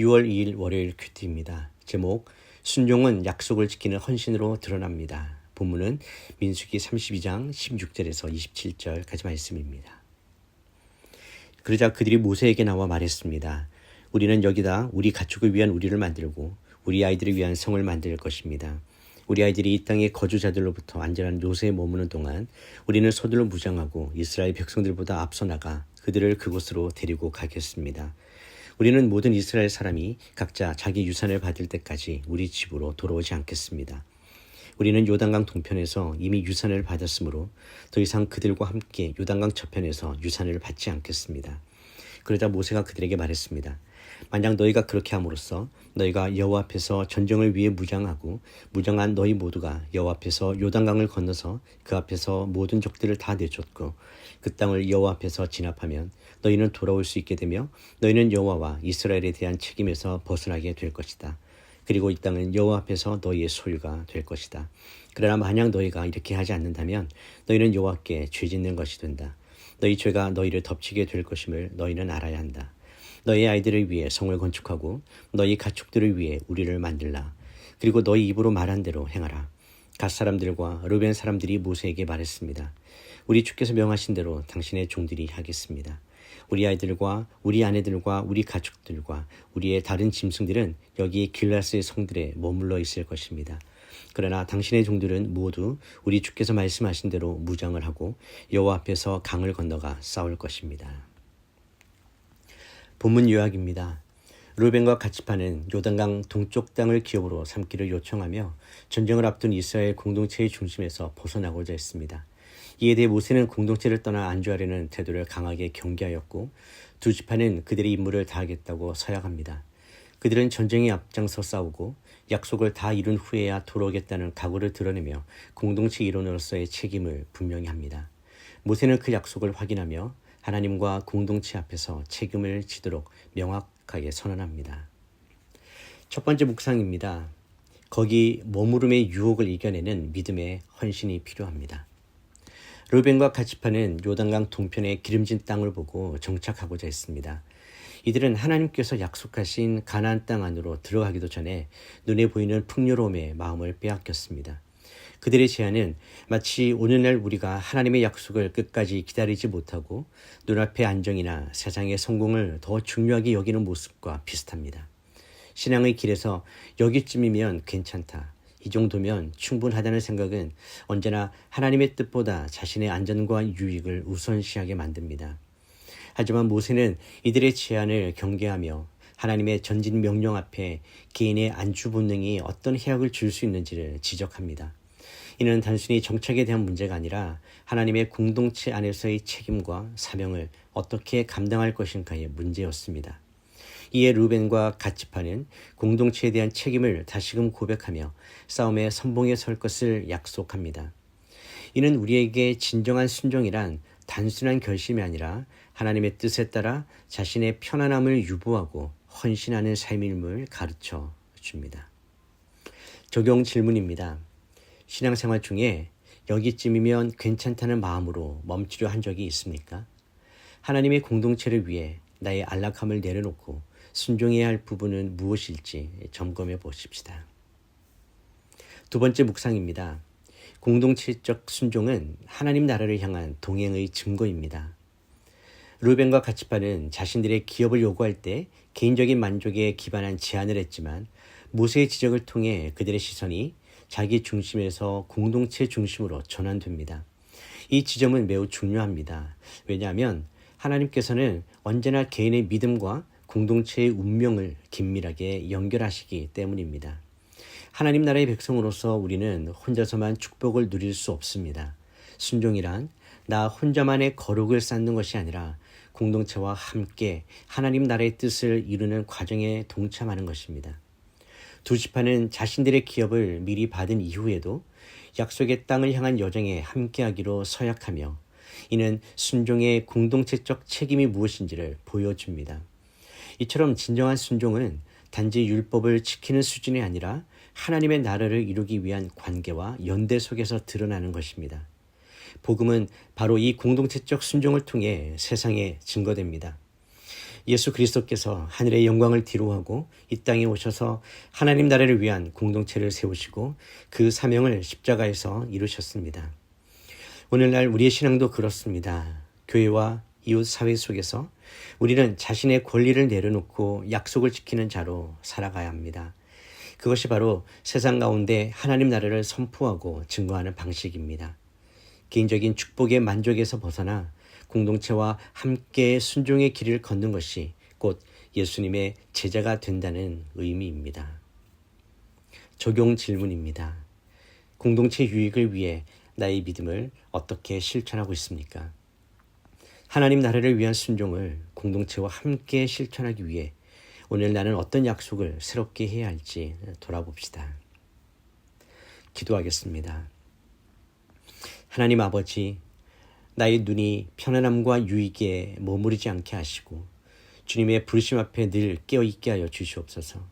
6월 2일 월요일 큐티입니다. 제목 순종은 약속을 지키는 헌신으로 드러납니다. 본문은 민수기 32장 16절에서 27절까지 말씀입니다. 그러자 그들이 모세에게 나와 말했습니다. 우리는 여기다 우리 가축을 위한 우리를 만들고 우리 아이들을 위한 성을 만들 것입니다. 우리 아이들이 이 땅의 거주자들로부터 안전한 요새에 머무는 동안 우리는 서둘러 무장하고 이스라엘 백성들보다 앞서 나가 그들을 그곳으로 데리고 가겠습니다. 우리는 모든 이스라엘 사람이 각자 자기 유산을 받을 때까지 우리 집으로 돌아오지 않겠습니다. 우리는 요단강 동편에서 이미 유산을 받았으므로 더 이상 그들과 함께 요단강 저편에서 유산을 받지 않겠습니다. 그러자 모세가 그들에게 말했습니다. 만약 너희가 그렇게 함으로써 너희가 여호와 앞에서 전쟁을 위해 무장하고 무장한 너희 모두가 여호와 앞에서 요단강을 건너서 그 앞에서 모든 적들을 다 내쫓고 그 땅을 여호와 앞에서 진압하면 너희는 돌아올 수 있게 되며 너희는 여호와와 이스라엘에 대한 책임에서 벗어나게 될 것이다. 그리고 이 땅은 여호와 앞에서 너희의 소유가 될 것이다. 그러나 만약 너희가 이렇게 하지 않는다면 너희는 여호와께 죄짓는 것이 된다. 너희 죄가 너희를 덮치게 될 것임을 너희는 알아야 한다. 너희 아이들을 위해 성을 건축하고 너희 가축들을 위해 우리를 만들라. 그리고 너희 입으로 말한 대로 행하라. 갓 사람들과 르벤 사람들이 모세에게 말했습니다. 우리 주께서 명하신 대로 당신의 종들이 하겠습니다. 우리 아이들과 우리 아내들과 우리 가축들과 우리의 다른 짐승들은 여기 길라스의 성들에 머물러 있을 것입니다. 그러나 당신의 종들은 모두 우리 주께서 말씀하신 대로 무장을 하고 여호와 앞에서 강을 건너가 싸울 것입니다. 본문 요약입니다. 르벤과 갓지파는 요단강 동쪽 땅을 기업으로 삼기를 요청하며 전쟁을 앞둔 이스라엘 공동체의 중심에서 벗어나고자 했습니다. 이에 대해 모세는 공동체를 떠나 안주하려는 태도를 강하게 경계하였고 두 지파는 그들의 임무를 다하겠다고 서약합니다. 그들은 전쟁에 앞장서 싸우고 약속을 다 이룬 후에야 돌아오겠다는 각오를 드러내며 공동체 일원으로서의 책임을 분명히 합니다. 모세는 그 약속을 확인하며 하나님과 공동체 앞에서 책임을 지도록 명확하게 선언합니다. 첫 번째 묵상입니다. 거기 머무름의 유혹을 이겨내는 믿음의 헌신이 필요합니다. 르벤과 갓지파는 요단강 동편의 기름진 땅을 보고 정착하고자 했습니다. 이들은 하나님께서 약속하신 가나안 땅 안으로 들어가기도 전에 눈에 보이는 풍요로움에 마음을 빼앗겼습니다. 그들의 제안은 마치 오늘날 우리가 하나님의 약속을 끝까지 기다리지 못하고 눈앞의 안정이나 세상의 성공을 더 중요하게 여기는 모습과 비슷합니다. 신앙의 길에서 여기쯤이면 괜찮다, 이 정도면 충분하다는 생각은 언제나 하나님의 뜻보다 자신의 안전과 유익을 우선시하게 만듭니다. 하지만 모세는 이들의 제안을 경계하며 하나님의 전진 명령 앞에 개인의 안주 본능이 어떤 해악을 줄 수 있는지를 지적합니다. 이는 단순히 정착에 대한 문제가 아니라 하나님의 공동체 안에서의 책임과 사명을 어떻게 감당할 것인가의 문제였습니다. 이에 르벤과 갓지파는 공동체에 대한 책임을 다시금 고백하며 싸움의 선봉에 설 것을 약속합니다. 이는 우리에게 진정한 순종이란 단순한 결심이 아니라 하나님의 뜻에 따라 자신의 편안함을 유보하고 헌신하는 삶임을 가르쳐 줍니다. 적용 질문입니다. 신앙생활 중에 여기쯤이면 괜찮다는 마음으로 멈추려 한 적이 있습니까? 하나님의 공동체를 위해 나의 안락함을 내려놓고 순종해야 할 부분은 무엇일지 점검해 보십시다. 두 번째 묵상입니다. 공동체적 순종은 하나님 나라를 향한 동행의 증거입니다. 르벤과 갓지파는 자신들의 기업을 요구할 때 개인적인 만족에 기반한 제안을 했지만 모세의 지적을 통해 그들의 시선이 자기 중심에서 공동체 중심으로 전환됩니다. 이 지점은 매우 중요합니다. 왜냐하면 하나님께서는 언제나 개인의 믿음과 공동체의 운명을 긴밀하게 연결하시기 때문입니다. 하나님 나라의 백성으로서 우리는 혼자서만 축복을 누릴 수 없습니다. 순종이란 나 혼자만의 거룩을 쌓는 것이 아니라 공동체와 함께 하나님 나라의 뜻을 이루는 과정에 동참하는 것입니다. 두 지파는 자신들의 기업을 미리 받은 이후에도 약속의 땅을 향한 여정에 함께하기로 서약하며 이는 순종의 공동체적 책임이 무엇인지를 보여줍니다. 이처럼 진정한 순종은 단지 율법을 지키는 수준이 아니라 하나님의 나라를 이루기 위한 관계와 연대 속에서 드러나는 것입니다. 복음은 바로 이 공동체적 순종을 통해 세상에 증거됩니다. 예수 그리스도께서 하늘의 영광을 뒤로하고 이 땅에 오셔서 하나님 나라를 위한 공동체를 세우시고 그 사명을 십자가에서 이루셨습니다. 오늘날 우리의 신앙도 그렇습니다. 교회와 이웃 사회 속에서 우리는 자신의 권리를 내려놓고 약속을 지키는 자로 살아가야 합니다. 그것이 바로 세상 가운데 하나님 나라를 선포하고 증거하는 방식입니다. 개인적인 축복의 만족에서 벗어나 공동체와 함께 순종의 길을 걷는 것이 곧 예수님의 제자가 된다는 의미입니다. 적용 질문입니다. 공동체 유익을 위해 나의 믿음을 어떻게 실천하고 있습니까? 하나님 나라를 위한 순종을 공동체와 함께 실천하기 위해 오늘 나는 어떤 약속을 새롭게 해야 할지 돌아봅시다. 기도하겠습니다. 하나님 아버지, 나의 눈이 편안함과 유익에 머무르지 않게 하시고 주님의 부르심 앞에 늘 깨어있게 하여 주시옵소서.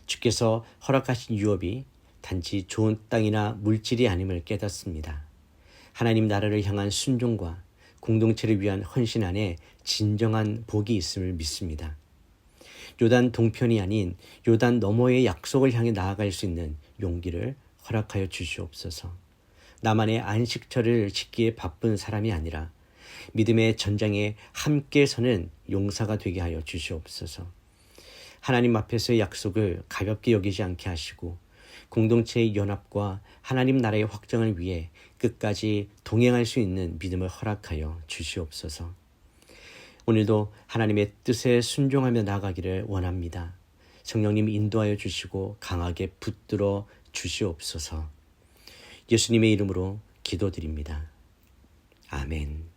주께서 허락하신 유업이 단지 좋은 땅이나 물질이 아님을 깨닫습니다. 하나님 나라를 향한 순종과 공동체를 위한 헌신 안에 진정한 복이 있음을 믿습니다. 요단 동편이 아닌 요단 너머의 약속을 향해 나아갈 수 있는 용기를 허락하여 주시옵소서. 나만의 안식처를 지키기에 바쁜 사람이 아니라 믿음의 전장에 함께 서는 용사가 되게 하여 주시옵소서. 하나님 앞에서의 약속을 가볍게 여기지 않게 하시고 공동체의 연합과 하나님 나라의 확장을 위해 끝까지 동행할 수 있는 믿음을 허락하여 주시옵소서. 오늘도 하나님의 뜻에 순종하며 나아가기를 원합니다. 성령님 인도하여 주시고 강하게 붙들어 주시옵소서. 예수님의 이름으로 기도드립니다. 아멘.